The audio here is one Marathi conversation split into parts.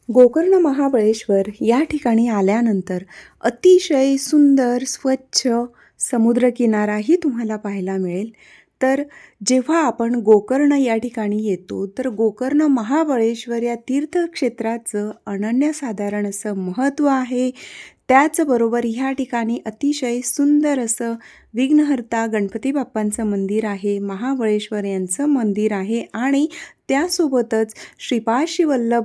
गोकर्ण महाबळेश्वर या ठिकाणी आल्यानंतर अतिशय सुंदर स्वच्छ समुद्रकिनाराही तुम्हाला पाहायला मिळेल. तर जेव्हा आपण गोकर्ण या ठिकाणी येतो तर गोकर्ण महाबळेश्वर या तीर्थक्षेत्राचं अनन्यसाधारण असं महत्त्व आहे. त्याचबरोबर ह्या ठिकाणी अतिशय सुंदर असं विघ्नहर्ता गणपती बाप्पांचं मंदिर आहे, महाबळेश्वर यांचं मंदिर आहे आणि त्यासोबतच श्रीपाद वल्लभ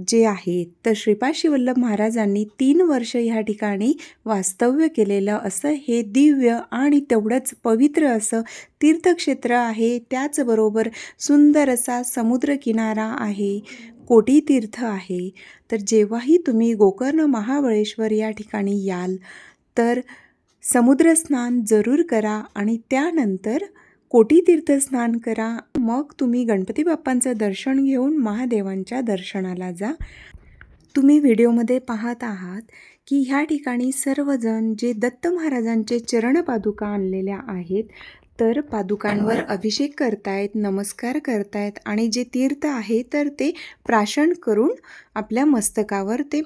जे आहेत तर श्रीपाद वल्लभ महाराजांनी 3 वर्ष ह्या ठिकाणी वास्तव्य केलेलं असं हे दिव्य आणि तेवढंच पवित्र असं तीर्थक्षेत्र आहे. त्याचबरोबर सुंदर असा समुद्रकिनारा आहे, कोटी तीर्थ आहे. तर जेव्हाही तुम्ही गोकर्ण महाबळेश्वर या ठिकाणी याल तर समुद्रस्नान जरूर करा आणि त्यानंतर कोटी तीर्थस्नान करा. मग तुम्ही गणपती बाप्पांचं दर्शन घेऊन महादेवांच्या दर्शनाला जा. तुम्ही व्हिडिओमध्ये पाहत आहात की ह्या ठिकाणी सर्वजण जे दत्त महाराजांचे चरणपादुका आणलेल्या आहेत तर पादुकांवर अभिषेक करतायत, नमस्कार करतायत आणि जे तीर्थ आहे तर ते प्राशन करून आपल्या मस्तकावर ते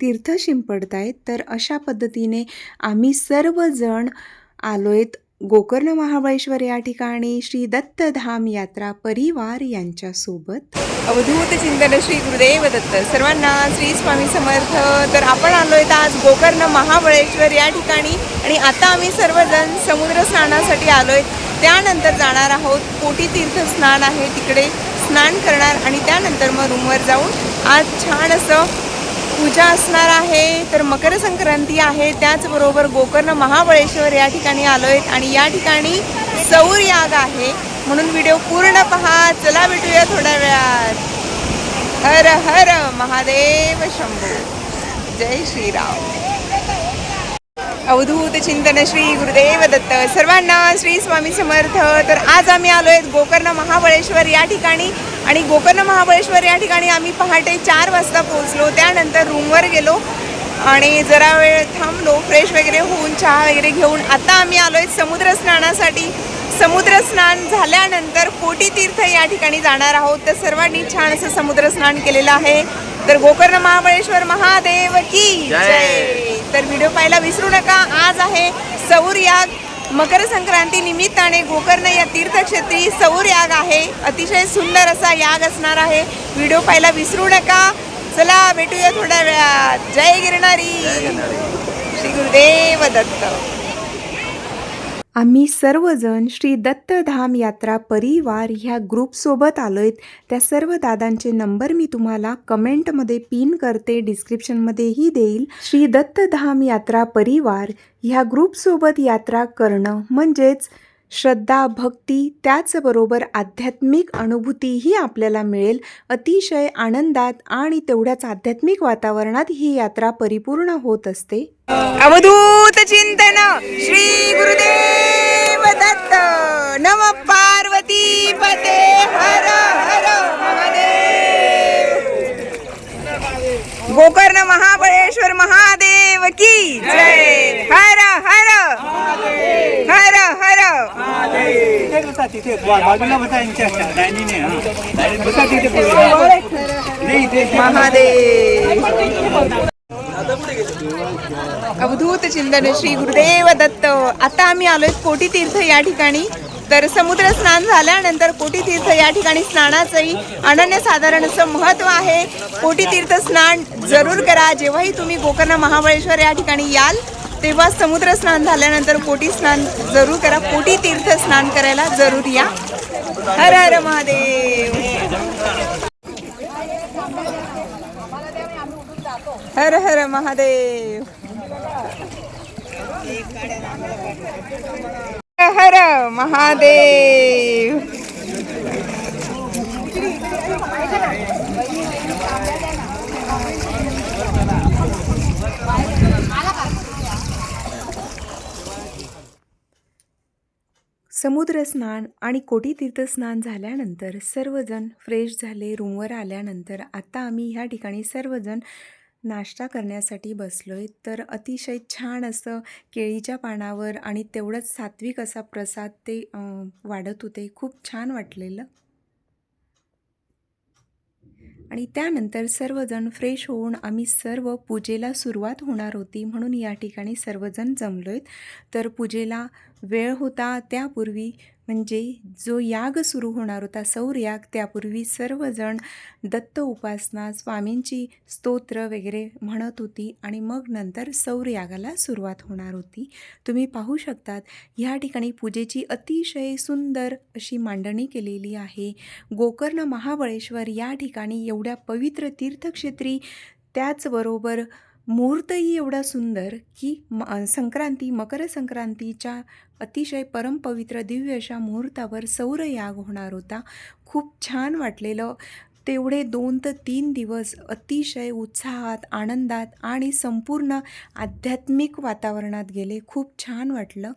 तीर्थ शिंपडतायत. तर अशा पद्धतीने आम्ही सर्वजण आलोयत गोकर्ण महाबळेश्वर या ठिकाणी श्री दत्तधाम यात्रा परिवार यांच्यासोबत. अवधूत चिंतन श्री गुरुदेव दत्त सर्वांना श्री स्वामी समर्थ. तर आपण आलोय आज गोकर्ण महाबळेश्वर या ठिकाणी आणि आता आम्ही सर्वजण समुद्र स्नानासाठी आलोय. त्यानंतर जाणार आहोत कोटी तीर्थ स्नान आहे, तिकडे स्नान करणार आणि त्यानंतर मग रूमवर जाऊन आज छान असं पूजा असणार आहे. तर मकर संक्रांती आहे, त्याचबरोबर गोकर्ण महाबळेश्वर या ठिकाणी आलोय आणि या ठिकाणी सौर याग आहे म्हणून व्हिडिओ पूर्ण पहा. चला भेटूया थोड्या वेळात. हर हर महादेव शंभो. जय श्रीराम. अवधूत चिंतन श्री गुरुदेव दत्त सर्वांना श्री स्वामी समर्थ. तर आज आम्ही आलोय गोकर्ण महाबळेश्वर या ठिकाणी आणि गोकर्ण महाबळेश्वर या ठिकाणी आम्ही पहाटे 4 वाजता पोहोचलो. त्यानंतर रूमवर गेलो आणि जरा वेळ थांबलो, फ्रेश वगैरे होऊन चहा वगैरे घेऊन आता आम्ही आलोय समुद्र स्नानासाठी. समुद्र स्नान झाल्यानंतर कोटी तीर्थ या ठिकाणी जाणार आहोत. तर सर्वांनी छान असं समुद्र स्नान केलेलं आहे. तर गोकर्ण महाबळेश्वर महादेव की जय. तर व्हिडिओ पाहायला विसरू नका. आज आहे सौर याग. मकर संक्रांती निमित्ताने गोकर्ण या तीर्थक्षेत्री सौर याग आहे. अतिशय सुंदर असा याग असणार आहे. व्हिडिओ पाहायला विसरू नका. चला भेटूया थोड्या वेळात. जय गिरणारी. श्री गुरुदेव दत्त. आम्ही सर्वजण श्री दत्तधाम यात्रा परिवार ह्या ग्रुपसोबत आलोय. त्या सर्व दादांचे नंबर मी तुम्हाला कमेंटमध्ये पिन करते, डिस्क्रिप्शनमध्येही देईल. श्री दत्तधाम यात्रा परिवार ह्या ग्रुपसोबत यात्रा करणं म्हणजेच श्रद्धा, भक्ती त्याचबरोबर आध्यात्मिक अनुभूतीही आपल्याला मिळेल. अतिशय आनंदात आणि तेवढ्याच आध्यात्मिक वातावरणात ही यात्रा परिपूर्ण होत असते. अवधूत चिंतन श्री गुरुदेव दत्त. नम पार्वती पते. हर हर महादेव. गोकर्ण महाबळेश्वर महादेव की जय. हर हर हर हर महादेव. अवधूत चिंतन श्री गुरुदेव दत्त. आता आम्ही आलोय कोटी तीर्थ या ठिकाणी. तर समुद्र स्नान झाल्यानंतर कोटी तीर्थ या ठिकाणी स्नानाचंही अनन्यसाधारण असं महत्त्व आहे. कोटी तीर्थ स्नान जरूर करा. जेव्हाही तुम्ही गोकर्ण महाबळेश्वर या ठिकाणी याल तेव्हा समुद्र स्नान झाल्यानंतर कोटी स्नान जरूर करा. कोटी तीर्थ स्नान करायला जरूर या. हर हर महादेव. हर हर महादेव. हर हर महादेव. समुद्र स्नान आणि कोटी तीर्थस्नान झाल्यानंतर सर्वजण फ्रेश झाले. रूमवर आल्यानंतर आता आम्ही ह्या ठिकाणी सर्वजण नाश्ता करण्यासाठी बसलोय. तर अतिशय छान असं केळीच्या पानावर आणि तेवढंच सात्विक असा प्रसाद ते वाढत होते. खूप छान वाटलेलं. आणि त्यानंतर सर्वजण फ्रेश होऊन आम्ही सर्व पूजेला सुरुवात होणार होती, म्हणून या ठिकाणी सर्वजण जमलोय. तर पूजेला वेळ होता त्यापूर्वी, म्हणजे जो याग सुरू होणार होता सौर याग, त्यापूर्वी सर्वजण दत्त उपासना, स्वामींची स्तोत्र वगैरे म्हणत होती आणि मग नंतर सौर यागाला सुरुवात होणार होती. तुम्ही पाहू शकतात ह्या ठिकाणी पूजेची अतिशय सुंदर अशी मांडणी केलेली आहे. गोकर्ण महाबळेश्वर या ठिकाणी एवढ्या पवित्र तीर्थक्षेत्री, त्याचबरोबर मुहूर्तही एवढा सुंदर की संक्रांती, मकर संक्रांतीच्या अतिशय परमपवित्र दिव्य अशा मुहूर्तावर सौर याग होणार होता. खूप छान वाटलेलं. तेवढे 2 ते 3 दिवस अतिशय उत्साहात, आनंदात आणि संपूर्ण आध्यात्मिक वातावरणात गेले. खूप छान वाटलं.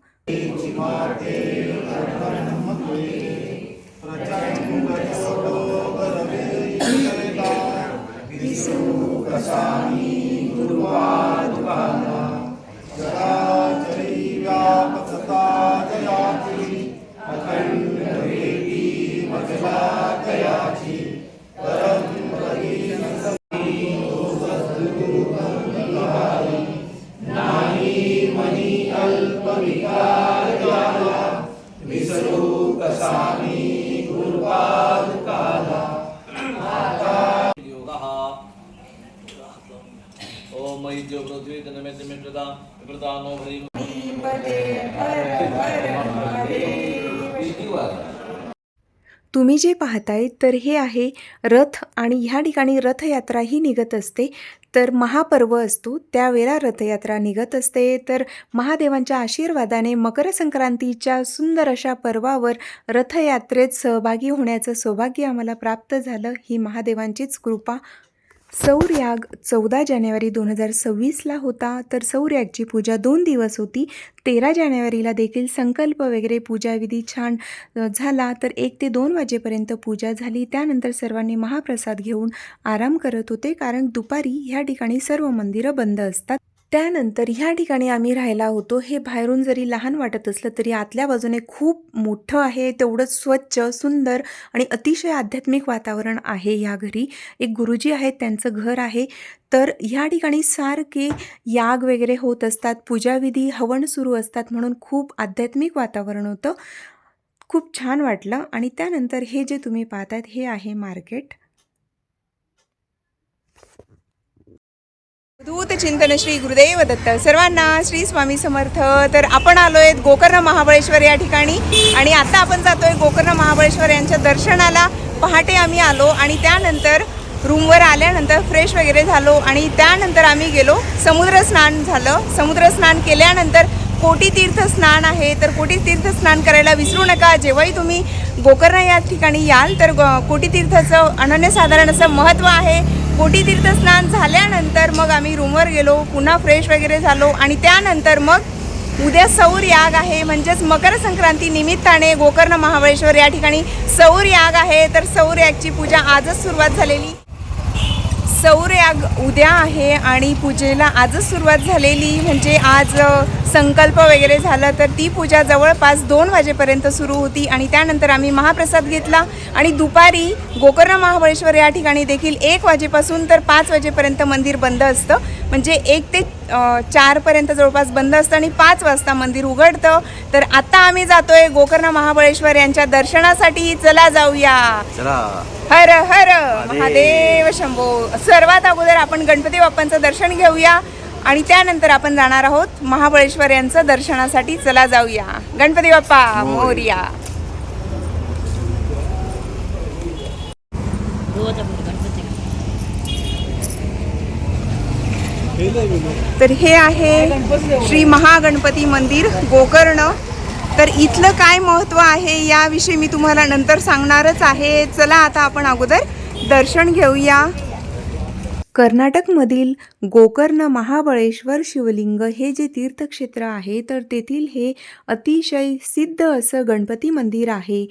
योगः ओम मयिज्यो पृथ्वी तन्मे प्रदा नो भरी तुम्ही जे पाहताय तर हे आहे रथ, आणि ह्या ठिकाणी रथयात्राही निघत असते. तर महापर्व असतो त्यावेळेला रथयात्रा निघत असते. तर महादेवांच्या आशीर्वादाने मकर संक्रांतीच्या सुंदर अशा पर्वावर रथयात्रेत सहभागी होण्याचं सौभाग्य आम्हाला प्राप्त झालं. ही महादेवांचीच कृपा. सौर याग 14 जानेवारी 2026ला होता. तर सौर यागची पूजा 2 दिवस होती. 13 जानेवारीला देखील संकल्प वगैरे पूजाविधी छान झाला. तर 1 ते 2 वाजेपर्यंत पूजा झाली. त्यानंतर सर्वांनी महाप्रसाद घेऊन आराम करत होते, कारण दुपारी ह्या ठिकाणी सर्व मंदिरं बंद असतात. त्यानंतर ह्या ठिकाणी आम्ही राहायला होतो. हे बाहेरून जरी लहान वाटत असलं तरी आतल्या बाजूने खूप मोठं आहे. तेवढंच स्वच्छ, सुंदर आणि अतिशय आध्यात्मिक वातावरण आहे. ह्या घरी एक गुरुजी आहेत, त्यांचं घर आहे. तर ह्या ठिकाणी सारखे याग वगैरे होत असतात, पूजाविधी, हवन सुरू असतात, म्हणून खूप आध्यात्मिक वातावरण होतं. खूप छान वाटलं. आणि त्यानंतर हे जे तुम्ही पाहतायत हे आहे मार्केट. दूत चिंतन श्री गुरुदेव दत्त. सर्वांना श्री स्वामी समर्थ. तर आपण आलोय गोकर्ण महाबळेश्वर या ठिकाणी, आणि आता आपण जातोय गोकर्ण महाबळेश्वर यांच्या दर्शनाला. पहाटे आम्ही आलो आणि त्यानंतर रूमवर आल्यानंतर फ्रेश वगैरे झालो आणि त्यानंतर आम्ही गेलो, समुद्र स्नान झालं. समुद्र स्नान केल्यानंतर कोटी तीर्थ स्नान आहे. तर कोटी तीर्थ स्नान करायला विसरू नका. जेव्हाही तुम्ही गोकर्ण या ठिकाणी याल तर कोटी तीर्थाचं अनन्यसाधारण असं महत्त्व आहे. कोटी तीर्थ स्नान झाल्यानंतर मग आम्ही रूमवर गेलो, पुन्हा फ्रेश वगैरे झालो आणि त्यानंतर मग उद्या सौर याग आहे, म्हणजेच मकर संक्रांती निमित्ताने गोकर्ण महाबळेश्वर या ठिकाणी सौर याग आहे. तर सौर यागची पूजा आजच सुरुवात झालेली. सौर याग उद्या आहे आणि पूजेला आजच सुरुवात झालेली, म्हणजे आज संकल्प वगैरे झालं. तर ती पूजा जवळपास 2 वाजेपर्यंत सुरू होती आणि त्यानंतर आम्ही महाप्रसाद घेतला. आणि दुपारी गोकर्ण महाबळेश्वर या ठिकाणी देखील 1 वाजेपासून तर 5 वाजेपर्यंत मंदिर बंद असतं, म्हणजे 1 ते 4पर्यंत जवळपास बंद असतं आणि 5 वाजता मंदिर उघडतं. तर आता आम्ही जातोय गोकर्ण महाबळेश्वर यांच्या दर्शनासाठी. चला जाऊया. हर हर महादेव शंभो. सर्वात अगोदर आपण गणपती बाप्पांचं दर्शन घेऊया आणि त्यानंतर आपण जाणार आहोत महाबळेश्वर यांचं दर्शनासाठी. चला जाऊया. गणपती बाप्पा मोरया. तर हे आहे श्री महागणपती मंदिर गोकर्ण. तर इथलं काय महत्त्व आहे याविषयी मी तुम्हाला नंतर सांगणारच आहे. चला आता आपण अगोदर दर्शन घेऊया. कर्नाटकमधील गोकर्ण महाबळेश्वर शिवलिंग हे जे तीर्थक्षेत्र आहे, तर तेथील हे अतिशय सिद्ध असं गणपती मंदिर आहे.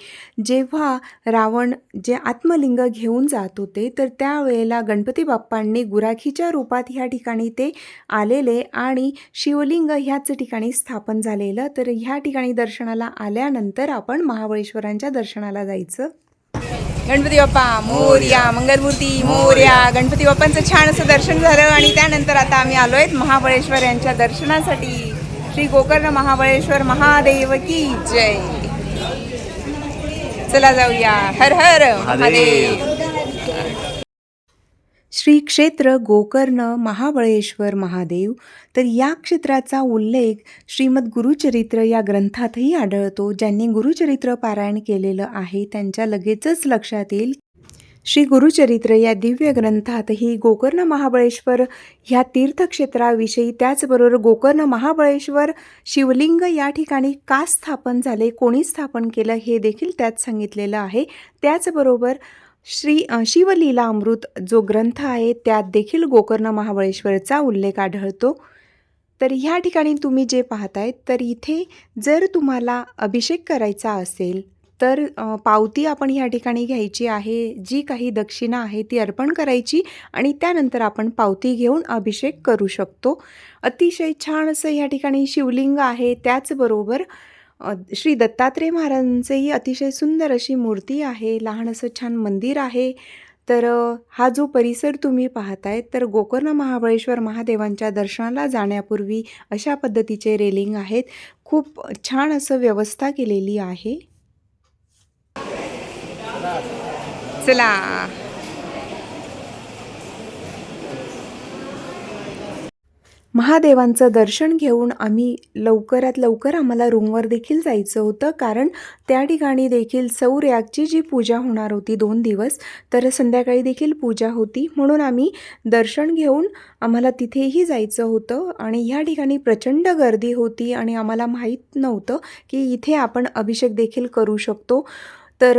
जेव्हा रावण जे आत्मलिंग घेऊन जात होते, तर त्यावेळेला गणपती बाप्पांनी गुराखीच्या रूपात ह्या ठिकाणी ते आलेले आणि शिवलिंग ह्याच ठिकाणी स्थापन झालेलं. तर ह्या ठिकाणी दर्शनाला आल्यानंतर आपण महाबळेश्वरांच्या दर्शनाला जायचं. गणपती बाप्पा मोरया, मंगलमूर्ती मोरया. गणपती बाप्पांचं छान असं दर्शन झालं आणि त्यानंतर आता आम्ही आलोय महाबळेश्वर यांच्या दर्शनासाठी. श्री गोकर्ण महाबळेश्वर महादेव की जय. चला जाऊया. हर हर महादेव. श्री क्षेत्र गोकर्ण महाबळेश्वर महादेव. तर या क्षेत्राचा उल्लेख श्रीमद गुरुचरित्र या ग्रंथातही आढळतो. ज्यांनी गुरुचरित्र पारायण केलेलं आहे त्यांच्या लगेचच लक्षात येईल. श्री गुरुचरित्र या दिव्य ग्रंथातही गोकर्ण महाबळेश्वर ह्या तीर्थक्षेत्राविषयी, त्याचबरोबर गोकर्ण महाबळेश्वर शिवलिंग या ठिकाणी का स्थापन झाले, कोणी स्थापन केलं हे देखील त्यात सांगितलेलं आहे. त्याचबरोबर शिवलीला अमृत जो ग्रंथ आहे त्यात देखील गोकर्ण महाबळेश्वरचा उल्लेख आढळतो. तर ह्या ठिकाणी तुम्ही जे पाहताय तर इथे जर तुम्हाला अभिषेक करायचा असेल तर पावती आपण ह्या ठिकाणी घ्यायची आहे. जी काही दक्षिणा आहे ती अर्पण करायची आणि त्यानंतर आपण पावती घेऊन अभिषेक करू शकतो. अतिशय छान असं ह्या ठिकाणी शिवलिंग आहे. त्याचबरोबर श्री दत्तात्रेय महाराजांचंही अतिशय सुंदर अशी मूर्ती आहे. लहान असं छान मंदिर आहे. तर हा जो परिसर तुम्ही पाहताय तर गोकर्ण महाबळेश्वर महादेवांच्या दर्शनाला जाण्यापूर्वी अशा पद्धतीचे रेलिंग आहेत. खूप छान असं व्यवस्था केलेली आहे. चला. महादेवांचं दर्शन घेऊन आम्ही लवकरात लवकर आम्हाला रूमवर देखील जायचं होतं, कारण त्या ठिकाणी देखील सौर्याची जी पूजा होणार होती 2 दिवस, तर संध्याकाळी देखील पूजा होती. म्हणून आम्ही दर्शन घेऊन आम्हाला तिथेही जायचं होतं आणि ह्या ठिकाणी प्रचंड गर्दी होती आणि आम्हाला माहीत नव्हतं की इथे आपण अभिषेक देखील करू शकतो. तर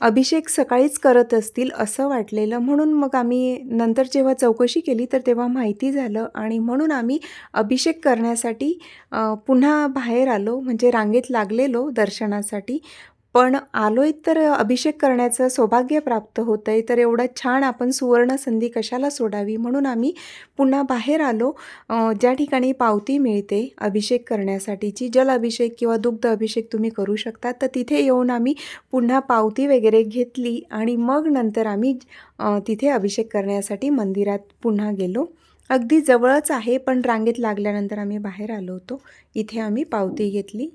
अभिषेक सकाळीच करत असतील असं वाटलेलं, म्हणून मग आम्ही नंतर जेव्हा चौकशी केली तर तेव्हा माहिती झालं आणि म्हणून आम्ही अभिषेक करण्यासाठी पुन्हा बाहेर आलो, म्हणजे रांगेत लागलेलो दर्शनासाठी. पण आलोय तर अभिषेक करण्याचं सौभाग्य प्राप्त होतं आहे, तर एवढं छान आपण सुवर्ण संधी कशाला सोडावी, म्हणून आम्ही पुन्हा बाहेर आलो. ज्या ठिकाणी पावती मिळते अभिषेक करण्यासाठीची, जल अभिषेक किंवा दुग्ध अभिषेक तुम्ही करू शकता, तर तिथे येऊन आम्ही पुन्हा पावती वगैरे घेतली आणि मग नंतर आम्ही तिथे अभिषेक करण्यासाठी मंदिरात पुन्हा गेलो. अगदी जवळच आहे, पण रांगेत लागल्यानंतर आम्ही बाहेर आलो होतो. इथे आम्ही पावती घेतली.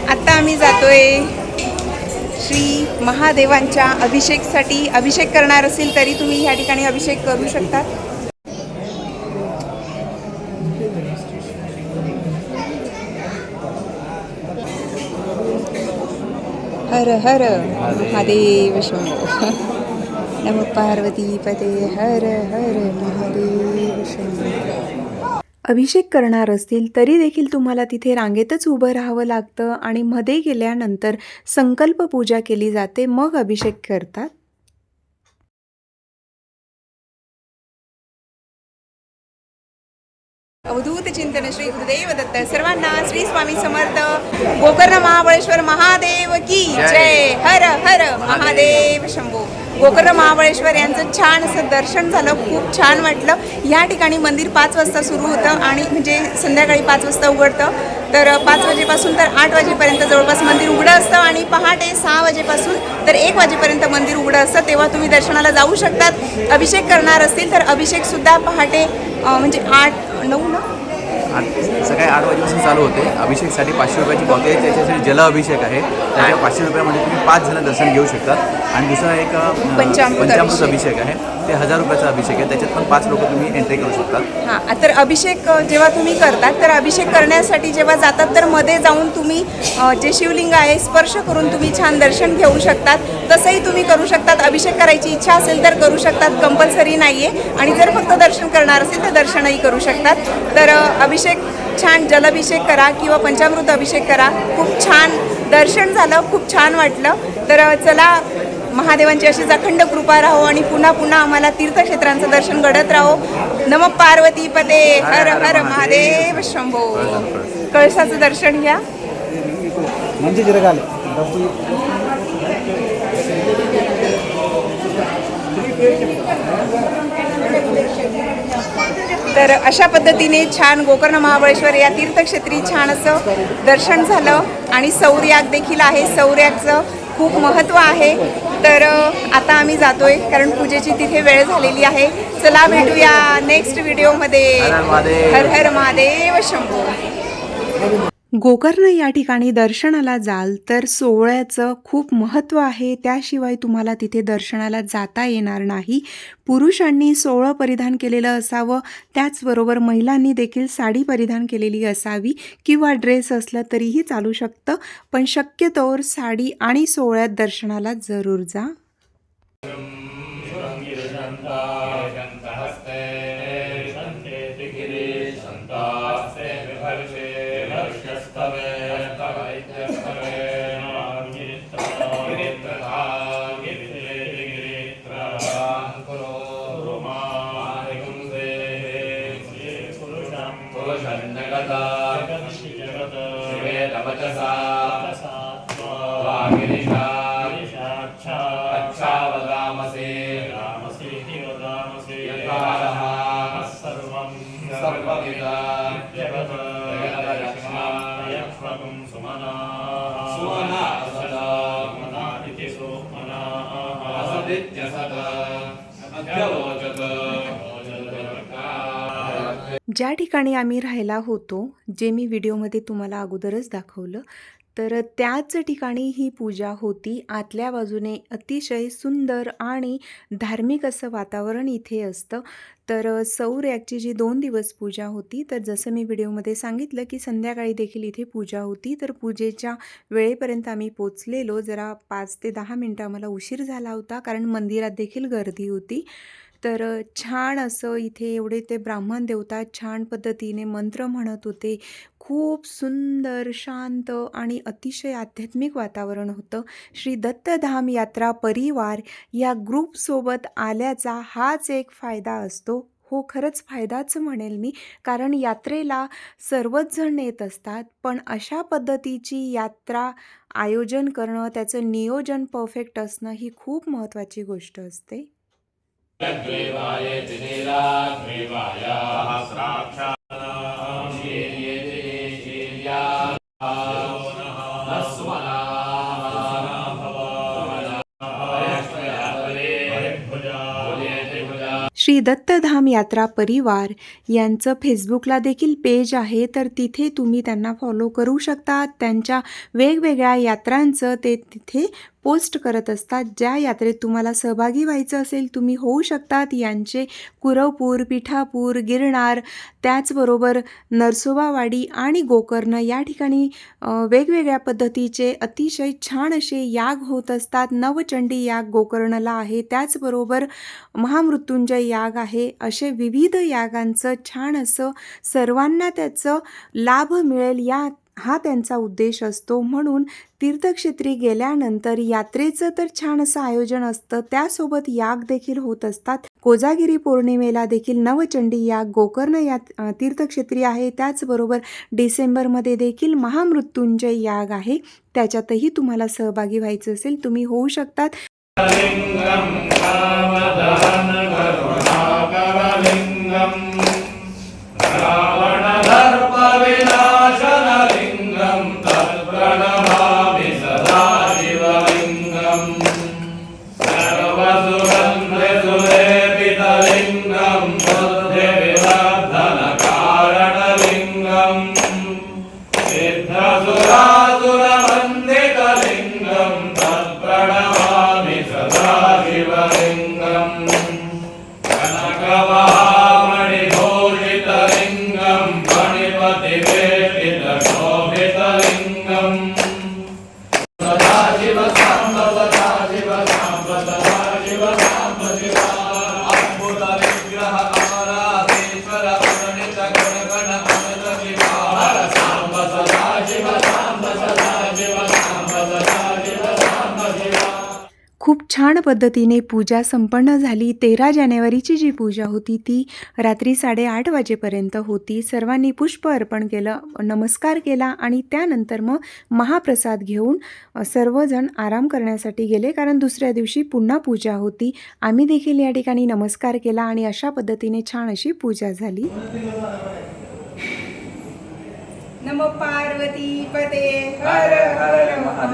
आता आम्ही जातोय श्री महादेवांच्या अभिषेकसाठी. अभिषेक करणार असेल तरी तुम्ही ह्या ठिकाणी अभिषेक करू शकता. हर हर महादेव शंभो. नमो पार्वती पते. हर हर महादेव शंभो. अभिषेक करणार असतील तरी देखील तुम्हाला तिथे रांगेतच उभं राहावं लागतं आणि मध्ये गेल्यानंतर संकल्प पूजा केली जाते, मग अभिषेक करतात. अवधूत चिंतन श्री गुरुदेव दत्त. सर्वांना श्री स्वामी समर्थ. गोकर्ण महाबळेश्वर महादेव की जय. हर हर महादेव शंभो. गोकर्ण महाबळेश्वर यांचं छान असं दर्शन झालं. खूप छान वाटलं. या ठिकाणी मंदिर 5 वाजता सुरू होतं आणि म्हणजे संध्याकाळी 5 वाजता उघडतं. तर 5 वाजेपासून तर 8 वाजेपर्यंत जवळपास मंदिर उघडं असतं आणि पहाटे 6 वाजेपासून तर 1 वाजेपर्यंत मंदिर उघडं असतं. तेव्हा तुम्ही दर्शनाला जाऊ शकतात. अभिषेक करणार असतील तर अभिषेकसुद्धा पहाटे म्हणजे 8-9 ना सकाळी 8 वाजेपासून चालू होते. अभिषेकसाठी 500 रुपयाची पावती आहे. त्याच्यासाठी जल अभिषेक आहे. त्याच्या 500 रुपयामध्ये तुम्ही 5 जण दर्शन घेऊ शकतात. आणि दुसरा एक पंचामृत अभिषेक आहे, ते 1000 रुपयाचा अभिषेक आहे. त्याच्यात पण 5 लोक तुम्ही एंट्री करू शकतात. हां, तर अभिषेक जेव्हा तुम्ही करतात तर अभिषेक करण्यासाठी जेव्हा जातात तर मध्ये जाऊन तुम्ही जे शिवलिंग आहे स्पर्श करून तुम्ही छान दर्शन घेऊ शकतात. तसंही तुम्ही करू शकतात. अभिषेक करायची इच्छा असेल तर करू शकतात, कंपल्सरी नाही आहे. आणि जर फक्त दर्शन करणार असेल तर दर्शनही करू शकतात. तर अभिषेक छान जलाभिषेक करा किंवा पंचामृत अभिषेक करा. खूप छान दर्शन झालं, खूप छान वाटलं. तर चला, महादेवांची अशीच अखंड कृपा राहो आणि पुन्हा पुन्हा आम्हाला तीर्थक्षेत्रांचं दर्शन घडत राहो. नमः पार्वती पते. हर हर महादेव शंभो. कळसाचं दर्शन घ्या. तर अशा पद्धतीने छान गोकर्ण महाबळेश्वर या तीर्थक्षेत्री छान असं दर्शन झालं आणि सौर्याग देखील आहे. सौर्यागचं खूप महत्त्व आहे. तर आता आम्ही जातोय कारण पूजेची तिथे वेळ झालेली आहे. चला भेटूया नेक्स्ट व्हिडिओमध्ये. हर हर महादेव शंभो. गोकर्ण या ठिकाणी दर्शनाला जाल तर सोहळ्याचं खूप महत्त्व आहे. त्याशिवाय तुम्हाला तिथे दर्शनाला जाता येणार नाही. पुरुषांनी सोहळं परिधान केलेलं असावं, त्याचबरोबर महिलांनी देखील साडी परिधान केलेली असावी किंवा ड्रेस असलं तरीही चालू शकतं, पण शक्यतोवर साडी आणि सोहळ्यात दर्शनाला जरूर जा. ज्या ठिकाणी आम्ही राहायला होतो, जे मी व्हिडिओमध्ये तुम्हाला अगोदरच दाखवलं, तर त्याच ठिकाणी ही पूजा होती. आतल्या बाजूने अतिशय सुंदर आणि धार्मिक असं वातावरण इथे असतं. तर सौर्यागची जी 2 दिवस पूजा होती, तर जसं मी व्हिडिओमध्ये सांगितलं की संध्याकाळी देखील इथे पूजा होती. तर पूजेच्या वेळेपर्यंत आम्ही पोचलेलो. जरा 5 ते 10 मिनटं आम्हाला उशीर झाला होता कारण मंदिरात देखील गर्दी होती. तर छान असं इथे एवढे ते ब्राह्मण देवता छान पद्धतीने मंत्र म्हणत होते. खूप सुंदर, शांत आणि अतिशय आध्यात्मिक वातावरण होतं. श्री दत्तधाम यात्रा परिवार या ग्रुपसोबत आल्याचा हाच एक फायदा असतो. हो, खरंच फायदाच म्हणेल मी, कारण यात्रेला सर्वच जण येत असतात, पण अशा पद्धतीची यात्रा आयोजन करणं, त्याचं नियोजन परफेक्ट असणं ही खूप महत्त्वाची गोष्ट असते. श्री दत्तधाम यात्रा परिवार यांचं फेसबुकला देखील पेज आहे, तर तिथे तुम्ही त्यांना फॉलो करू शकता. त्यांच्या वेगवेगळ्या यात्रांचं ते तिथे पोस्ट करत असतात. ज्या यात्रेत तुम्हाला सहभागी व्हायचं असेल तुम्ही होऊ शकतात. यांचे कुरवपूर, पिठापूर, गिरनार, त्याचबरोबर नरसोबावाडी आणि गोकर्ण या ठिकाणी वेगवेगळ्या पद्धतीचे अतिशय छान असे याग होत असतात. नवचंडी याग गोकर्णला आहे, त्याचबरोबर महामृत्युंजय याग आहे. असे विविध यागांचं छान असं सर्वांना त्याचं लाभ मिळेल हा त्यांचा उद्देश असतो. म्हणून तीर्थक्षेत्री गेल्यानंतर यात्रेचं तर छान असं आयोजन असतं, त्यासोबत याग देखील होत असतात. कोजागिरी पौर्णिमेला देखील नवचंडी याग गोकर्ण या तीर्थक्षेत्री आहे. त्याचबरोबर डिसेंबरमध्ये देखील महामृत्युंजय याग आहे. त्याच्यातही तुम्हाला सहभागी व्हायचं असेल तुम्ही होऊ शकतात. कनकमहामणिभूषितलिङ्गम् छान पद्धतीने पूजा संपन्न झाली. 13 जानेवारीची जी पूजा होती ती रात्री 8:30 वाजेपर्यंत होती. सर्वांनी पुष्प अर्पण केलं, नमस्कार केला आणि त्यानंतर मग महाप्रसाद घेऊन सर्वजण आराम करण्यासाठी गेले, कारण दुसऱ्या दिवशी पुन्हा पूजा होती. आम्ही देखील या ठिकाणी नमस्कार केला आणि अशा पद्धतीने छान अशी पूजा झाली. नमो पार्वती पते हर हर महादेव.